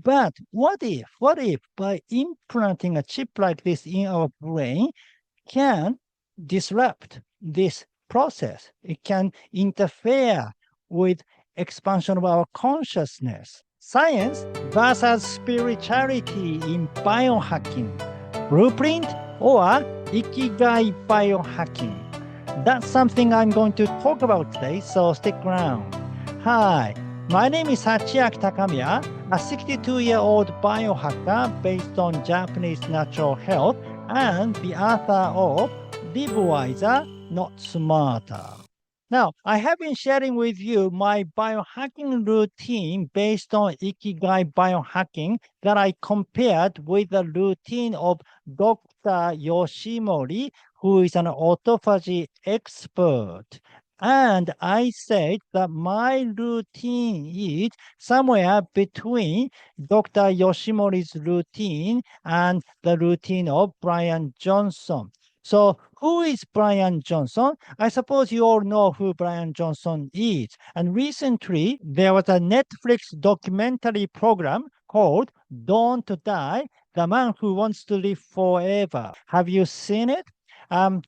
But what if by implanting a chip like this in our brain can disrupt this process? It can interfere with expansion of our consciousness. Science versus spirituality in biohacking, blueprint or Ikigai biohacking. That's something I'm going to talk about today, so stick around. Hi, my name is Hachiaki Takamiya, a 62-year-old biohacker based on Japanese natural health and the author of Live Wiser, Not Smarter. Now, I have been sharing with you my biohacking routine based on Ikigai biohacking that I compared with the routine of Dr. Yoshimori, who is an autophagy expert. And I said that my routine is somewhere between Dr. Yoshimori's routine and the routine of Bryan Johnson. So who is Bryan Johnson? I suppose you all know who Bryan Johnson is. And recently, there was a Netflix documentary program called Don't Die, The Man Who Wants to Live Forever. Have you seen it?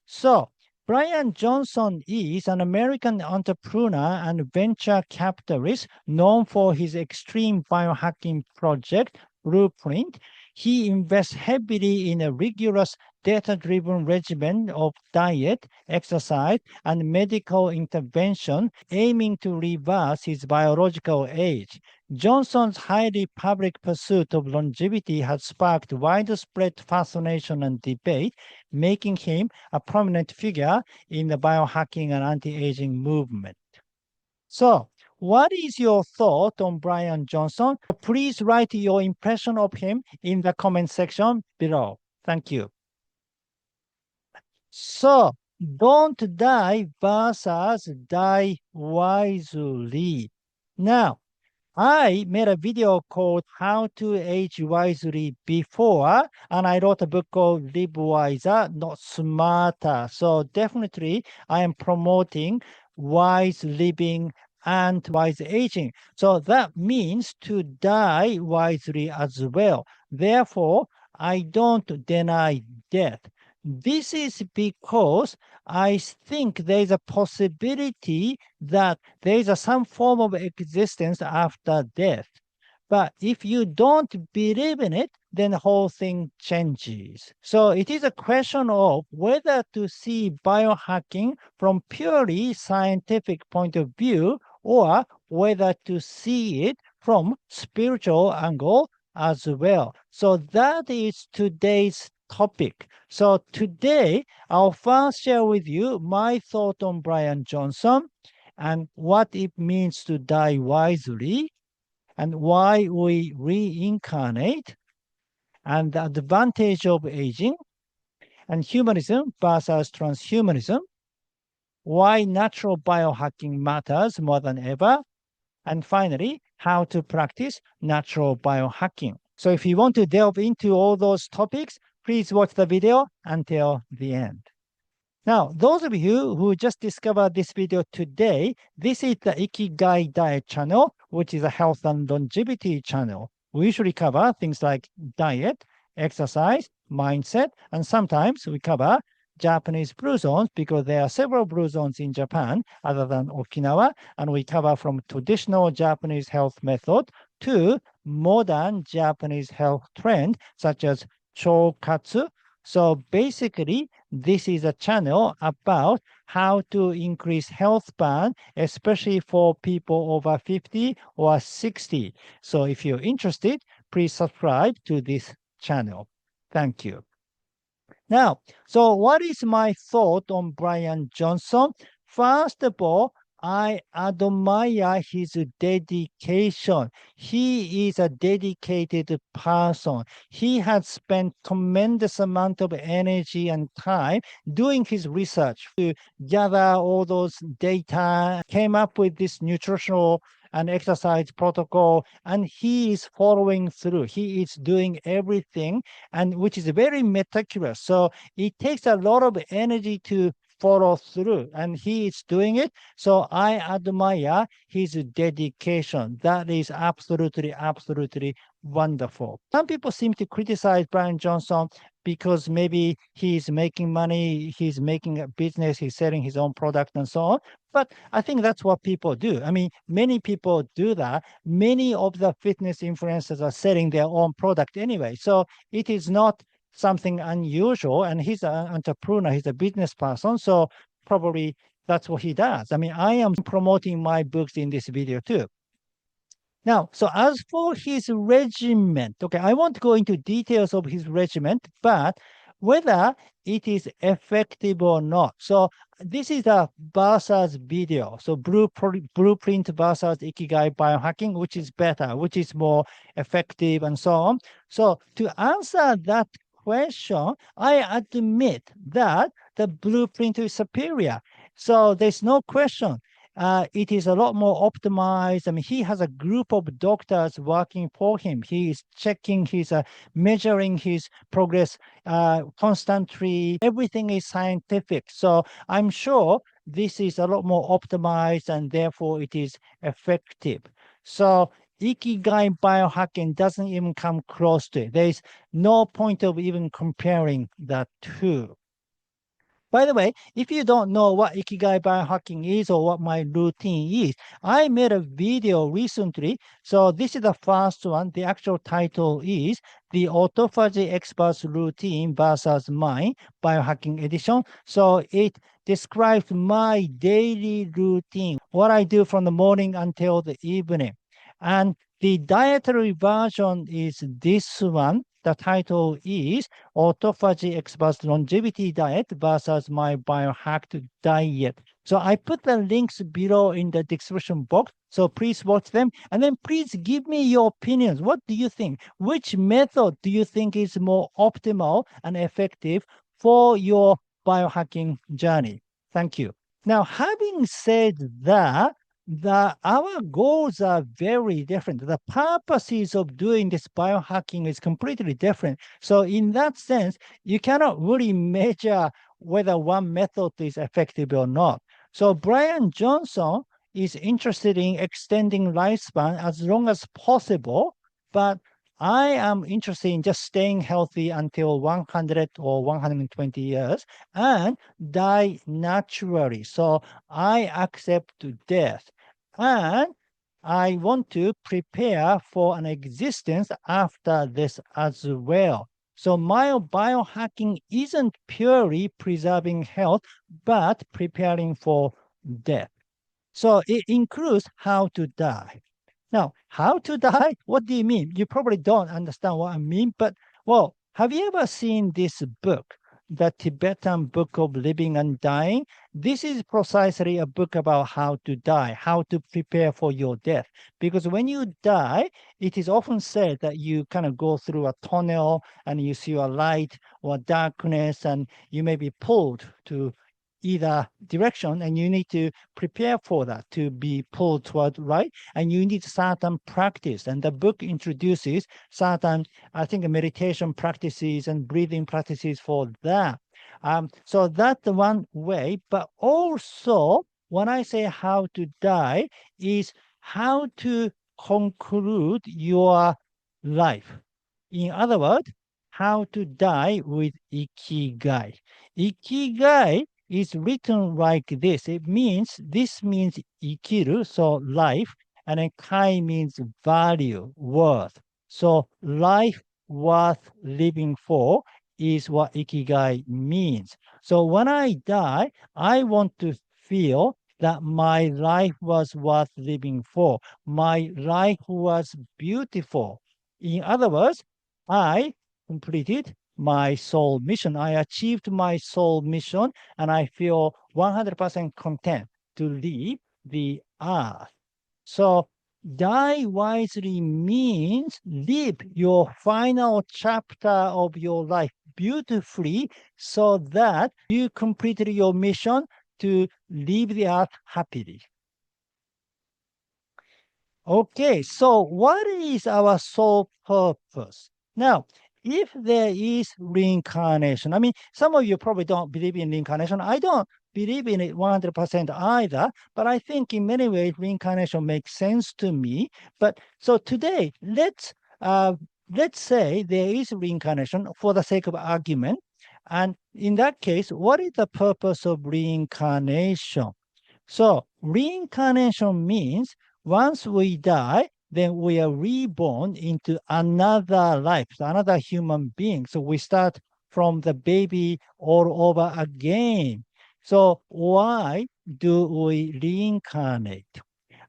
So Bryan Johnson is an American entrepreneur and venture capitalist known for his extreme biohacking project, Blueprint. He invests heavily in a rigorous data-driven regimen of diet, exercise, and medical intervention aiming to reverse his biological age. Johnson's highly public pursuit of longevity has sparked widespread fascination and debate, making him a prominent figure in the biohacking and anti-aging movement. So, what is your thought on Bryan Johnson? Please write your impression of him in the comment section below. Thank you. So, don't die versus die wisely. Now, I made a video called How to Age Wisely before, and I wrote a book called Live Wiser, Not Smarter. So definitely I am promoting wise living and wise aging. So that means to die wisely as well. Therefore, I don't deny death. This is because I think there is a possibility that there is some form of existence after death. But if you don't believe in it, then the whole thing changes. So it is a question of whether to see biohacking from purely scientific point of view or whether to see it from spiritual angle as well. So that is today's topic. So today, I'll first share with you my thought on Bryan Johnson and what it means to die wisely and why we reincarnate and the advantage of aging and humanism versus transhumanism, why natural biohacking matters more than ever, and finally, how to practice natural biohacking. So if you want to delve into all those topics, please watch the video until the end. Now, those of you who just discovered this video today, this is the Ikigai Diet channel, which is a health and longevity channel. We usually cover things like diet, exercise, mindset, and sometimes we cover Japanese blue zones because there are several blue zones in Japan other than Okinawa, and we cover from traditional Japanese health method to modern Japanese health trend such as Chokatsu. So basically, this is a channel about how to increase health span, especially for people over 50 or 60. So if you're interested, please subscribe to this channel. Thank you. Now, so what is my thought on Bryan Johnson? First of all, I admire his dedication. He is a dedicated person. He has spent tremendous amount of energy and time doing his research to gather all those data, came up with this nutritional and exercise protocol, and he is following through. He is doing everything, and which is very meticulous. So it takes a lot of energy to follow through, and he is doing it. So I admire his dedication. That is absolutely wonderful. Some people seem to criticize Bryan Johnson because maybe he's making money, he's making a business, he's selling his own product and so on. But I think that's what people do. I mean, many people do that. Many of the fitness influencers are selling their own product anyway. So it is not something unusual. And he's an entrepreneur, he's a business person. So probably that's what he does. I mean, I am promoting my books in this video too. Now, so as for his regiment, okay, I won't go into details of his regiment, but whether it is effective or not. So this is a versus video. So blueprint versus Ikigai biohacking, which is better, which is more effective and so on. So to answer that question, I admit that the blueprint is superior. So there's no question. It is a lot more optimized. I mean, he has a group of doctors working for him. He is checking, he's measuring his progress constantly. Everything is scientific. So I'm sure this is a lot more optimized and therefore it is effective. So Ikigai biohacking doesn't even come close to it. There is no point of even comparing the two. By the way, if you don't know what Ikigai biohacking is or what my routine is, I made a video recently. So this is the first one. The actual title is The Autophagy Expert's Routine versus My Biohacking Edition. So it describes my daily routine, what I do from the morning until the evening. And the dietary version is this one. The title is Autophagy Experts Longevity Diet versus My Biohacked Diet. So I put the links below in the description box. So please watch them. And then please give me your opinions. What do you think? Which method do you think is more optimal and effective for your biohacking journey? Thank you. Now, having said that, our goals are very different. The purposes of doing this biohacking is completely different. So in that sense, you cannot really measure whether one method is effective or not. So Bryan Johnson is interested in extending lifespan as long as possible, but I am interested in just staying healthy until 100 or 120 years and die naturally. So I accept death. And I want to prepare for an existence after this as well. So my biohacking isn't purely preserving health, but preparing for death. So it includes how to die. Now, how to die? What do you mean? You probably don't understand what I mean, but well, have you ever seen this book, The Tibetan Book of Living and Dying? This is precisely a book about how to die, how to prepare for your death. Because when you die, it is often said that you kind of go through a tunnel and you see a light or darkness, and you may be pulled to either direction, and you need to prepare for that to be pulled toward right, and you need certain practice. And the book introduces certain, I think, meditation practices and breathing practices for that. So that's the one way. But also, when I say how to die, is how to conclude your life. In other words, how to die with Ikigai. Ikigai is written like this. This means ikiru, so life, and then kai means value, worth. So life worth living for is what Ikigai means. So when I die, I want to feel that my life was worth living for. My life was beautiful. In other words, I completed my soul mission. I achieved my soul mission, and I feel 100% content to leave the earth. So die wisely means live your final chapter of your life beautifully so that you completed your mission to leave the earth happily. Okay, so what is our soul purpose? Now, if there is reincarnation, I mean, some of you probably don't believe in reincarnation. I don't believe in it 100% either, but I think in many ways reincarnation makes sense to me. But so today, let's uh, let's say there is reincarnation for the sake of argument. And in that case, what is the purpose of reincarnation? So reincarnation means once we die, then we are reborn into another life, another human being. So we start from the baby all over again. So why do we reincarnate?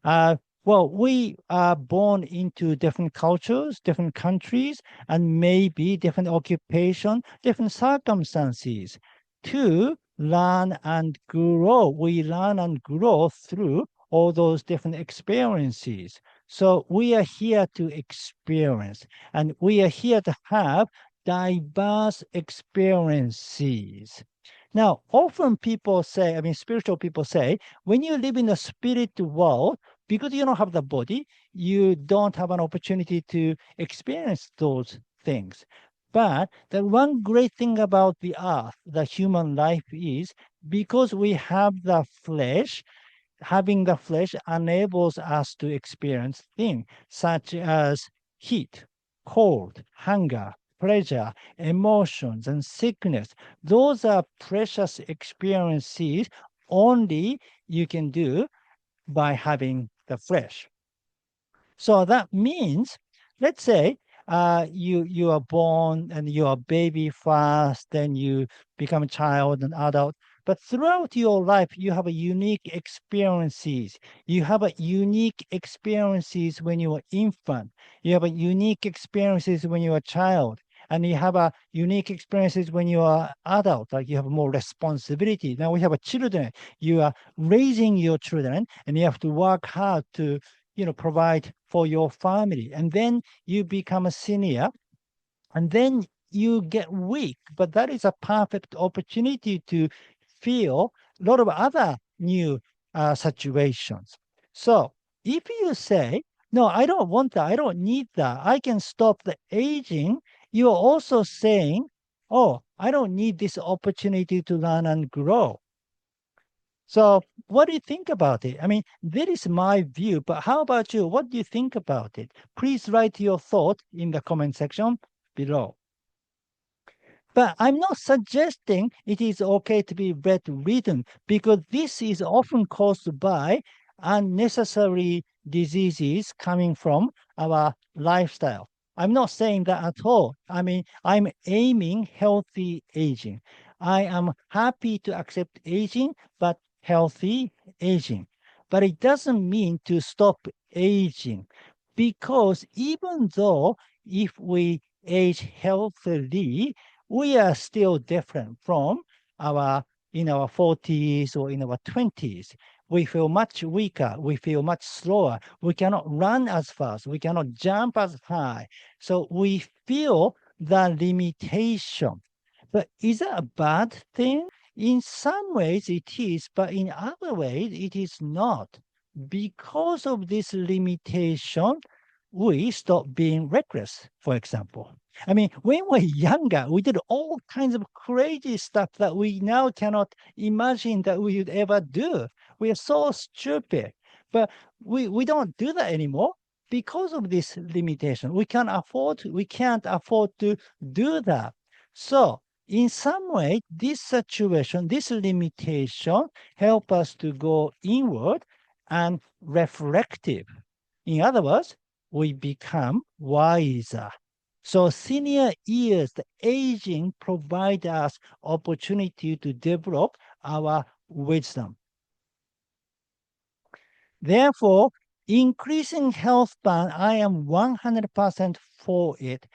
Uh, well, we are born into different cultures, different countries, and maybe different occupation, different circumstances to learn and grow. We learn and grow through all those different experiences. So we are here to experience, and we are here to have diverse experiences. Now, often people say, I mean, spiritual people say, when you live in the spirit world, because you don't have the body, you don't have an opportunity to experience those things. But the one great thing about the earth, the human life is because we have the flesh, having the flesh enables us to experience things such as heat, cold, hunger, pleasure, emotions, and sickness. Those are precious experiences only you can do by having the flesh. So that means, let's say you are born and you are baby first, then you become a child and adult. But throughout your life, you have a unique experiences. You have a unique experiences when you are infant. You have a unique experiences when you are a child. And you have a unique experiences when you are adult, like you have more responsibility. Now we have a children. You are raising your children and you have to work hard to provide for your family. And then you become a senior, and then you get weak. But that is a perfect opportunity to feel a lot of other new situations. So if you say, no, I don't want that, I don't need that, I can stop the aging, you are also saying, oh, I don't need this opportunity to learn and grow. So, what do you think about it? I mean, that is my view, but how about you? What do you think about it? Please write your thought in the comment section below. But I'm not suggesting it is okay to be bedridden because this is often caused by unnecessary diseases coming from our lifestyle. I'm not saying that at all. I mean, I'm aiming healthy aging. I am happy to accept aging, but healthy aging. But it doesn't mean to stop aging because even though if we age healthily, we are still different from our in our 40s or in our 20s. We feel much weaker. We feel much slower. We cannot run as fast. We cannot jump as high. So we feel the limitation. But is that a bad thing? In some ways it is, but in other ways it is not. Because of this limitation, we stop being reckless, for example. I mean, when we're younger, we did all kinds of crazy stuff that we now cannot imagine that we would ever do. We are so stupid. But we don't do that anymore because of this limitation. We can't afford to do that. So in some way, this situation, this limitation help us to go inward and reflective. In other words, we become wiser. So senior years, the aging provide us opportunity to develop our wisdom. Therefore, increasing health span, I am 100% for it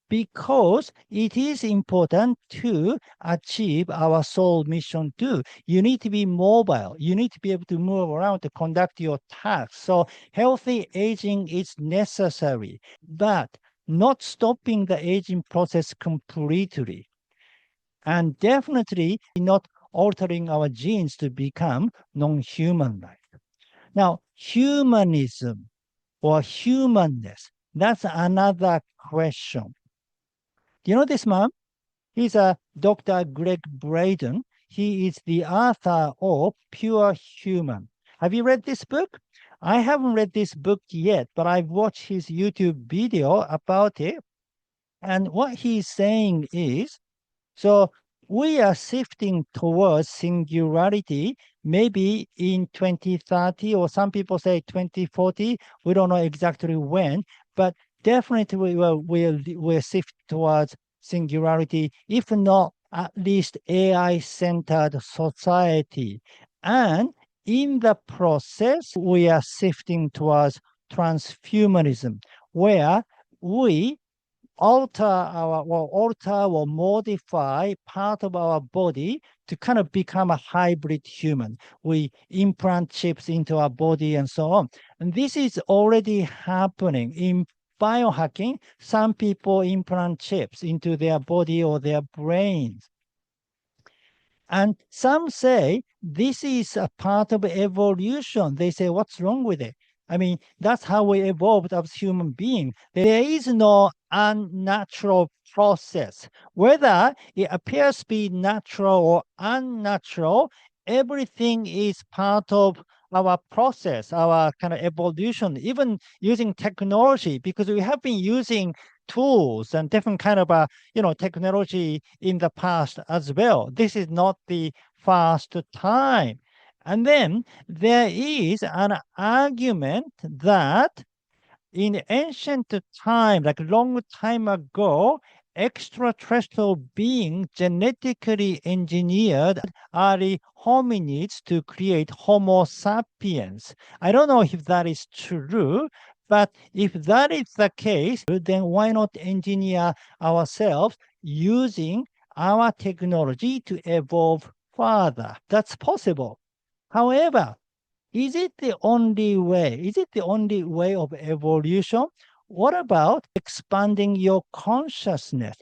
because it is important to achieve our soul mission too. You need to be mobile. You need to be able to move around to conduct your tasks. So healthy aging is necessary, but not stopping the aging process completely. And definitely not altering our genes to become non-human like. Now, humanism or humanness, that's another question. Do you know this man? He's a Dr. Greg Braden. He is the author of Pure Human. Have you read this book? I haven't read this book yet, but I've watched his YouTube video about it. And what he's saying is, so we are shifting towards singularity, maybe in 2030, or some people say 2040. We don't know exactly when, but definitely we'll shift towards singularity, if not at least AI-centered society. And in the process, we are shifting towards transhumanism, where we alter or modify part of our body to kind of become a hybrid human. We implant chips into our body and so on. And this is already happening in biohacking. Some people implant chips into their body or their brains. And some say this is a part of evolution. They say, what's wrong with it? I mean, that's how we evolved as human beings. There is no unnatural process. Whether it appears to be natural or unnatural, everything is part of our process, our kind of evolution, even using technology, because we have been using tools and different kind of technology in the past as well. This is not the first time. And then there is an argument that in ancient time, like long time ago, extraterrestrial beings genetically engineered early hominids to create Homo sapiens. I don't know if that is true, but if that is the case, then why not engineer ourselves using our technology to evolve further? That's possible. However, is it the only way? Is it the only way of evolution? What about expanding your consciousness?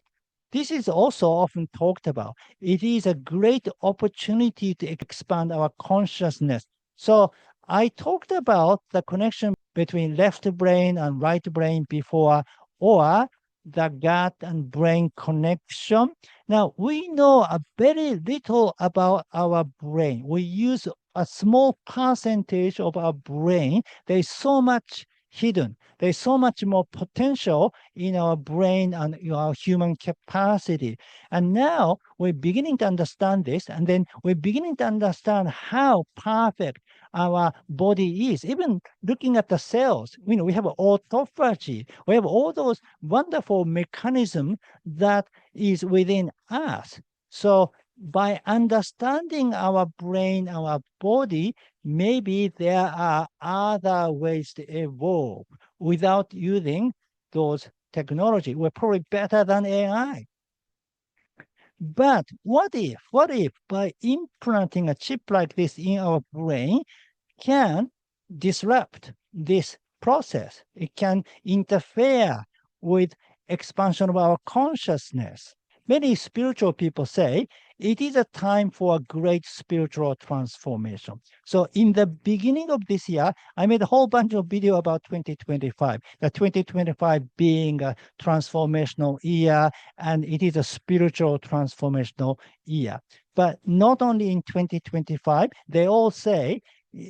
This is also often talked about. It is a great opportunity to expand our consciousness. So I talked about the connection between left brain and right brain before, or the gut and brain connection. Now, we know a very little about our brain. We use a small percentage of our brain. There is so much hidden. There's so much more potential in our brain and our human capacity. And now we're beginning to understand this, and then we're beginning to understand how perfect our body is. Even looking at the cells, we have autophagy. We have all those wonderful mechanisms that is within us. So by understanding our brain, our body, maybe there are other ways to evolve without using those technology. We're probably better than AI. But what if by implanting a chip like this in our brain can disrupt this process? It can interfere with expansion of our consciousness. Many spiritual people say it is a time for a great spiritual transformation. So in the beginning of this year, I made a whole bunch of video about 2025, the 2025 being a transformational year, and it is a spiritual transformational year. But not only in 2025, they all say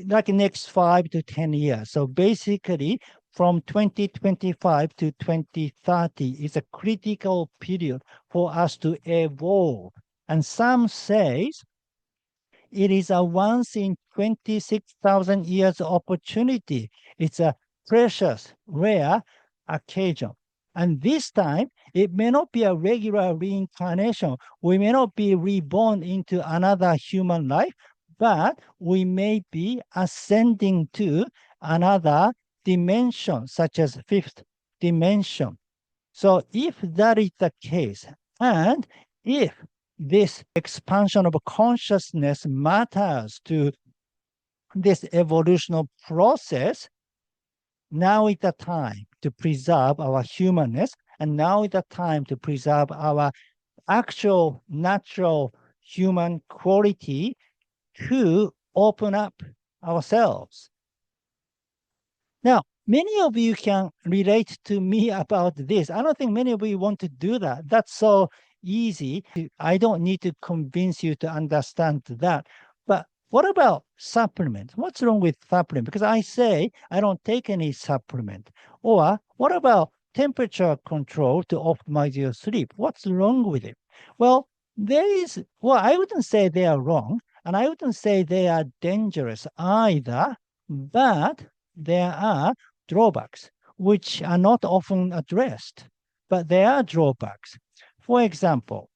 like next 5 to 10 years. So basically, from 2025 to 2030 is a critical period for us to evolve. And some says it is a once in 26,000 years opportunity. It's a precious, rare occasion. And this time, it may not be a regular reincarnation. We may not be reborn into another human life, but we may be ascending to another dimension, such as fifth dimension. So if that is the case, and if this expansion of consciousness matters to this evolutionary process, now is the time to preserve our humanness, and now is the time to preserve our actual natural human quality to open up ourselves. Now, many of you can relate to me about this. I don't think many of you want to do that. That's so easy. I don't need to convince you to understand that. But What about supplements? What's wrong with supplement? Because I say I don't take any supplement. Or what about temperature control to optimize your sleep? What's wrong with it? Well, I wouldn't say they are wrong, and I wouldn't say they are dangerous either, but there are drawbacks which are not often addressed, but there are drawbacks. For example,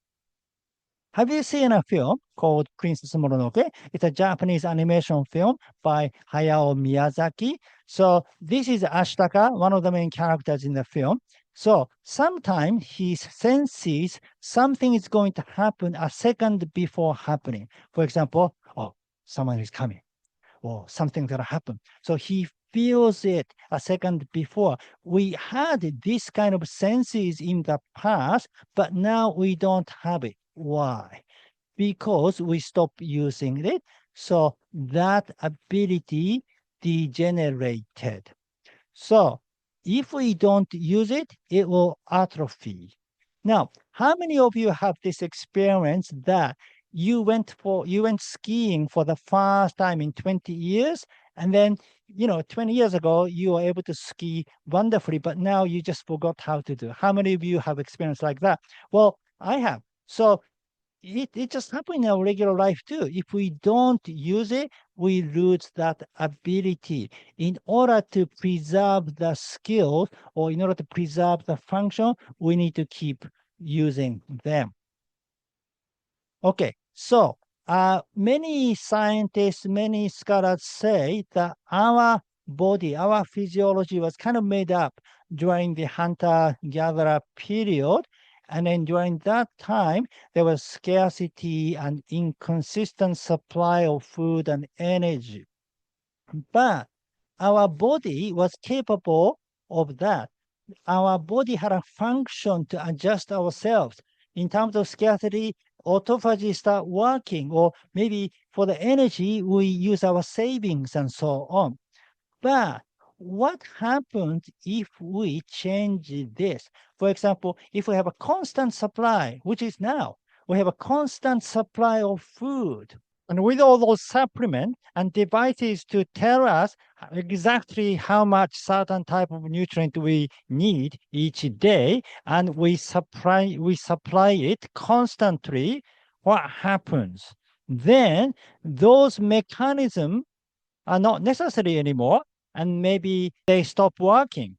have you seen a film called Princess Mononoke? It's a Japanese animation film by Hayao Miyazaki. So this is Ashitaka, one of the main characters in the film. So sometimes he senses something is going to happen a second before happening. For example, oh, someone is coming or something's going to happen. So he feels it a second before. We had this kind of senses in the past, but now we don't have it. Why? Because we stop using it. So that ability degenerated. So if we don't use it, it will atrophy. Now, how many of you have this experience that you went skiing for the first time in 20 years, and then 20 years ago you were able to ski wonderfully, but now you just forgot how to do? How many of you have experience like that? Well, I have. So it just happens in our regular life too. If we don't use it, we lose that ability. In order to preserve the skills or in order to preserve the function, we need to keep using them. Okay, so many scientists, many scholars say that our body, our physiology was kind of made up during the hunter-gatherer period. And then during that time, there was scarcity and inconsistent supply of food and energy. But our body was capable of that. Our body had a function to adjust ourselves. In terms of scarcity, autophagy start working, or maybe for the energy, we use our savings and so on. But what happens if we change this? For example, if we have a constant supply, which is now, we have a constant supply of food. And with all those supplements and devices to tell us exactly how much certain type of nutrient we need each day, and we supply it constantly, what happens? Then those mechanisms are not necessary anymore, and maybe they stop working.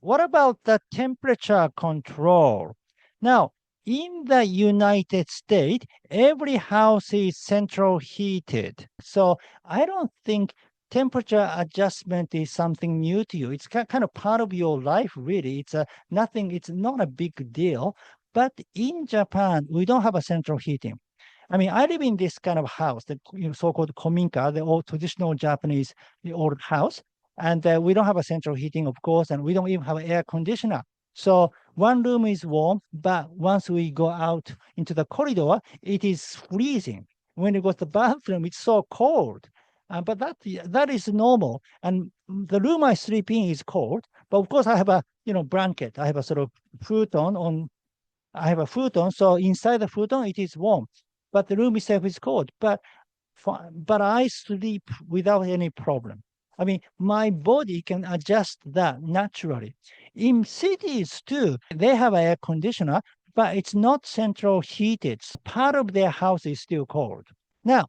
What about the temperature control? Now, in the United States, every house is central heated. So I don't think temperature adjustment is something new to you. It's kind of part of your life, really. It's not a big deal. But in Japan, we don't have a central heating. I mean, I live in this kind of house, the so-called kominka, the old traditional Japanese old house, and we don't have a central heating, of course, and we don't even have an air conditioner. So one room is warm, but once we go out into the corridor, it is freezing. When you go to the bathroom, it's so cold. But that is normal. And the room I sleep in is cold. But of course, I have a blanket. I have a sort of futon on. I have a futon, so inside the futon it is warm, but the room itself is cold. But I sleep without any problem. I mean, my body can adjust that naturally. In cities too, they have an air conditioner, but it's not central heated. Part of their house is still cold. Now,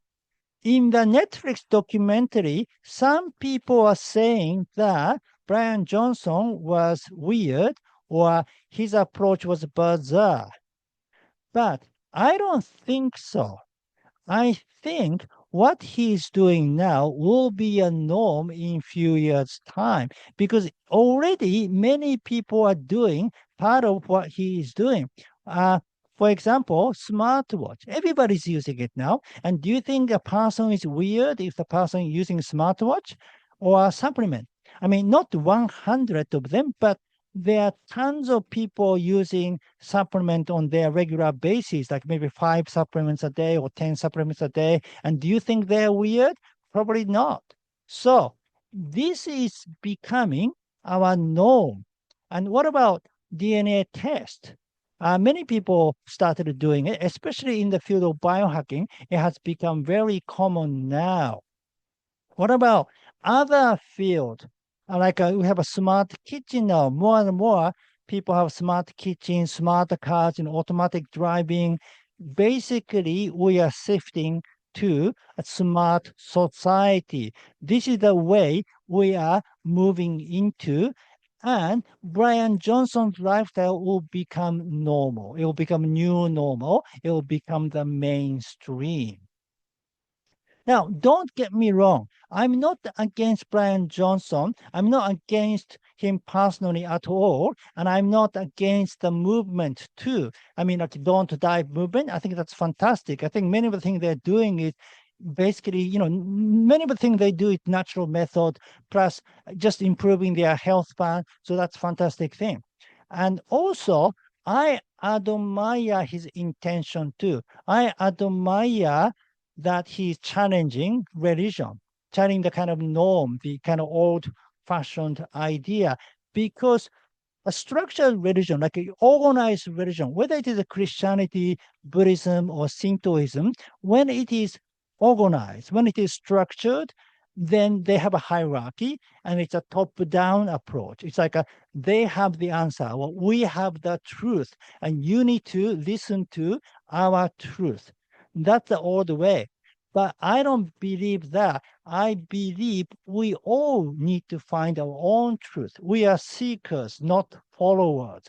in the Netflix documentary, some people are saying that Bryan Johnson was weird or his approach was bizarre. But I don't think so. I think what he's doing now will be a norm in few years' time because already many people are doing part of what he is doing. For example, smartwatch. Everybody's using it now. And do you think a person is weird if the person is using smartwatch or a supplement? I mean, not 100 of them, but there are tons of people using supplement on their regular basis, like maybe 5 supplements a day or 10 supplements a day. And do you think they're weird? Probably not. So this is becoming our norm. And what about DNA test? Many people started doing it, especially in the field of biohacking. It has become very common now. What about other field? We have a smart kitchen now. More and more people have smart kitchens, smart cars, and automatic driving. Basically, we are shifting to a smart society. This is the way we are moving into, and Bryan Johnson's lifestyle will become normal. It will become new normal. It will become the mainstream. Now, don't get me wrong. I'm not against Bryan Johnson. I'm not against him personally at all. And I'm not against the movement too. I mean, like Don't Die movement. I think that's fantastic. I think many of the things they're doing is basically, many of the things they do is natural method plus just improving their health span. So that's fantastic thing. And also, I admire his intention too. I admire that he's challenging religion, challenging the kind of norm, the kind of old-fashioned idea, because a structured religion, like an organized religion, whether it is a Christianity, Buddhism, or Shintoism, when it is organized, when it is structured, then they have a hierarchy and it's a top-down approach. It's like they have the answer. Well, we have the truth, and you need to listen to our truth. That's the old way. But I don't believe that. I believe we all need to find our own truth. We are seekers, not followers.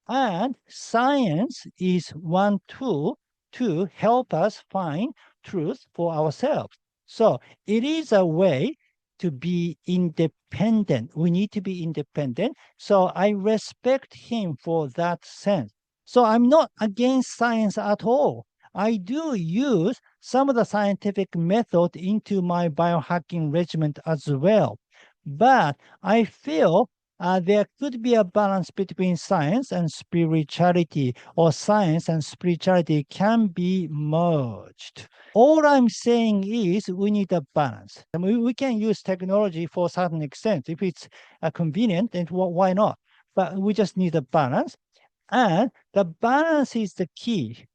And science is one tool to help us find truth for ourselves. So it is a way to be independent. We need to be independent. So I respect him for that sense. So I'm not against science at all. I do use some of the scientific method into my biohacking regimen as well. But I feel there could be a balance between science and spirituality, or science and spirituality can be merged. All I'm saying is we need a balance. I mean, we can use technology for a certain extent. If it's convenient, then why not? But we just need a balance. And the balance is the key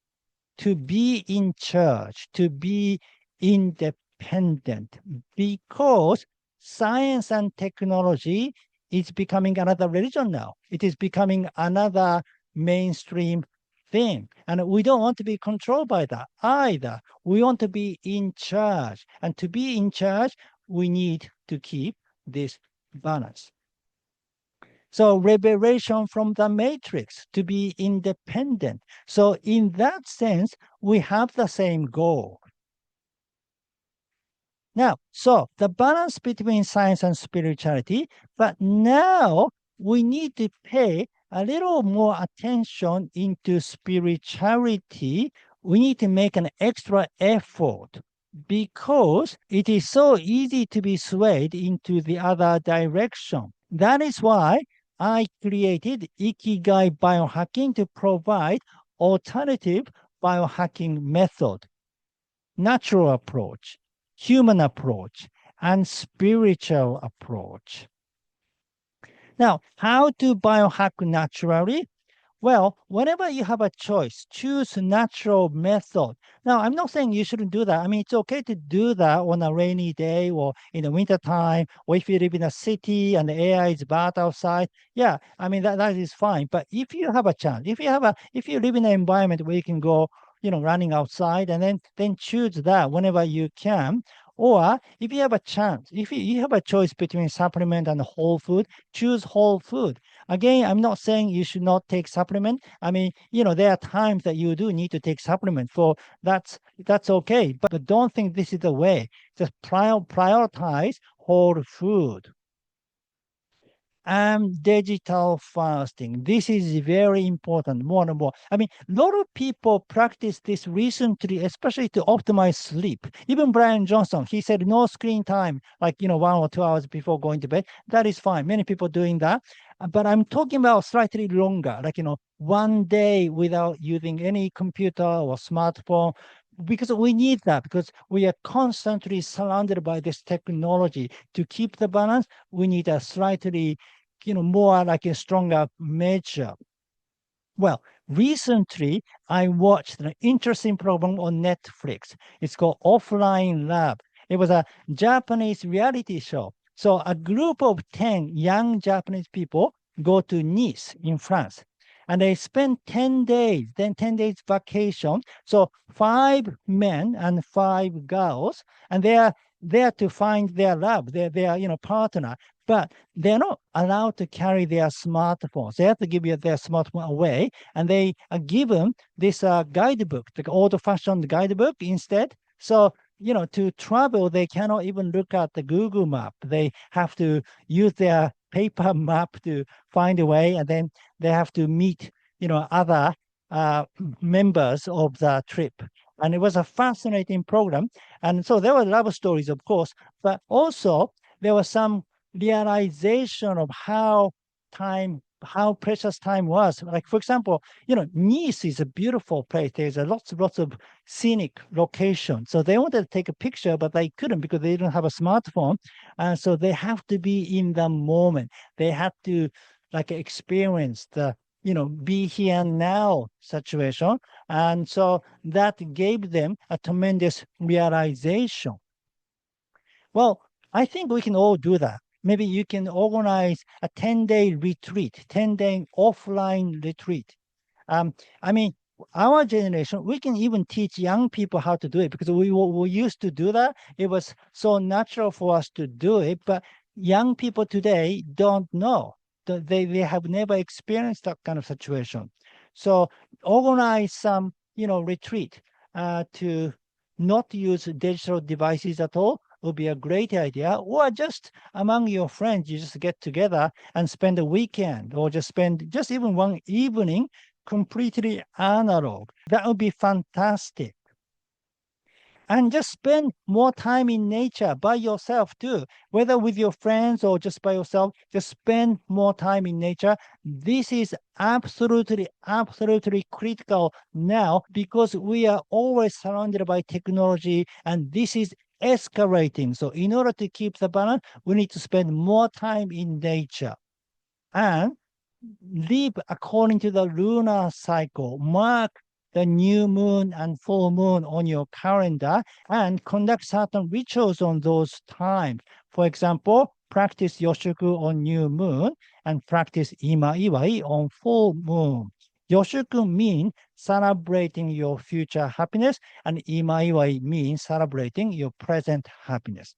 to be in charge, to be independent, because science and technology is becoming another religion now. It is becoming another mainstream thing. And we don't want to be controlled by that either. We want to be in charge. And to be in charge, we need to keep this balance. So liberation from the matrix, to be independent. So in that sense, we have the same goal. Now, so the balance between science and spirituality, but now we need to pay a little more attention into spirituality. We need to make an extra effort because it is so easy to be swayed into the other direction. That is why I created Ikigai biohacking to provide alternative biohacking method, natural approach, human approach, and spiritual approach. Now, how to biohack naturally? Well, whenever you have a choice, choose a natural method. Now, I'm not saying you shouldn't do that. I mean, it's okay to do that on a rainy day or in the winter time, or if you live in a city and the air is bad outside. Yeah, I mean that is fine. But if you have a chance, if you live in an environment where you can go, running outside, and then choose that whenever you can. Or if you have a chance, if you have a choice between supplement and whole food, choose whole food. Again, I'm not saying you should not take supplement. I mean, there are times that you do need to take supplement for that's okay. But don't think this is the way. Just prioritize whole food. Digital fasting. This is very important, more and more. I mean, a lot of people practice this recently, especially to optimize sleep. Even Bryan Johnson, he said no screen time, like, 1 or 2 hours before going to bed. That is fine. Many people doing that. But I'm talking about slightly longer, like, one day without using any computer or smartphone, because we need that, because we are constantly surrounded by this technology. To keep the balance, we need a slightly, more like a stronger measure. Well, recently I watched an interesting program on Netflix. It's called Offline Lab. It was a Japanese reality show. So a group of 10 young Japanese people go to Nice in France. And they spend 10 days, then 10 days vacation. So 5 men and 5 girls, and they are there to find their love, their partner. But they're not allowed to carry their smartphones. They have to give their smartphone away, and they are given this guidebook, the old-fashioned guidebook instead. So, to travel, they cannot even look at the Google map. They have to use their paper map to find a way, and then they have to meet, other members of the trip. And it was a fascinating program. And so there were love stories, of course, but also there was some realization of how precious time was. Like, for example, Nice is a beautiful place. There's lots of scenic locations. So they wanted to take a picture, but they couldn't because they didn't have a smartphone. And so they have to be in the moment. They had to experience the be here and now situation. And so that gave them a tremendous realization. Well, I think we can all do that. Maybe you can organize a 10-day retreat, 10-day offline retreat. I mean, our generation, we can even teach young people how to do it because we used to do that. It was so natural for us to do it, but young people today don't know. They have never experienced that kind of situation. So organize some, retreat to not use digital devices at all would be a great idea. Or just among your friends, you just get together and spend a weekend, or just spend just even one evening completely analog. That would be fantastic. And just spend more time in nature by yourself too, whether with your friends or just by yourself. Just spend more time in nature. This is absolutely critical now because we are always surrounded by technology, and this is escalating. So in order to keep the balance, we need to spend more time in nature and live according to the lunar cycle. Mark the new moon and full moon on your calendar and conduct certain rituals on those times. For example, practice Yoshuku on new moon and practice Ima Iwai on full moon. Yoshuku means celebrating your future happiness, and Ima Iwai means celebrating your present happiness.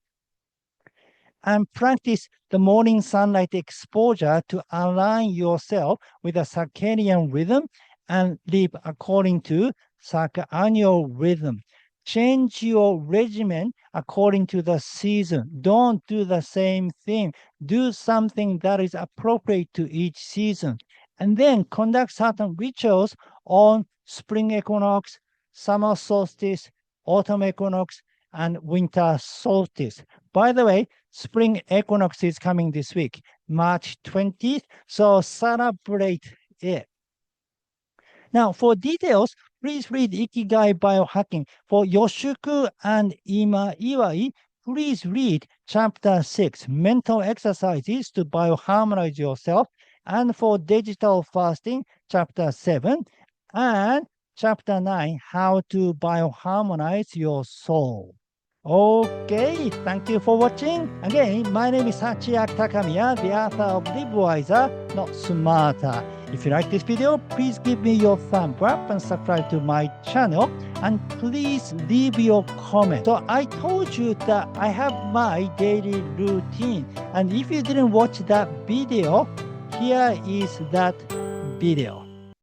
And practice the morning sunlight exposure to align yourself with a circadian rhythm and live according to circadian rhythm. Change your regimen according to the season. Don't do the same thing. Do something that is appropriate to each season. And then conduct certain rituals on spring equinox, summer solstice, autumn equinox, and winter solstice. By the way, spring equinox is coming this week, March 20th, so celebrate it. Now, for details, please read Ikigai Biohacking. For Yoshuku and Ima Iwai, please read Chapter 6, Mental Exercises to Bioharmonize Yourself, and for Digital Fasting, Chapter 7, and Chapter 9, How to Bioharmonize Your Soul. Okay, thank you for watching. Again, my name is Hachiaki Takamiya, the author of Live Wiser, Not Smarter. If you like this video, please give me your thumb up and subscribe to my channel. And please leave your comment. So I told you that I have my daily routine. And if you didn't watch that video, here is that video.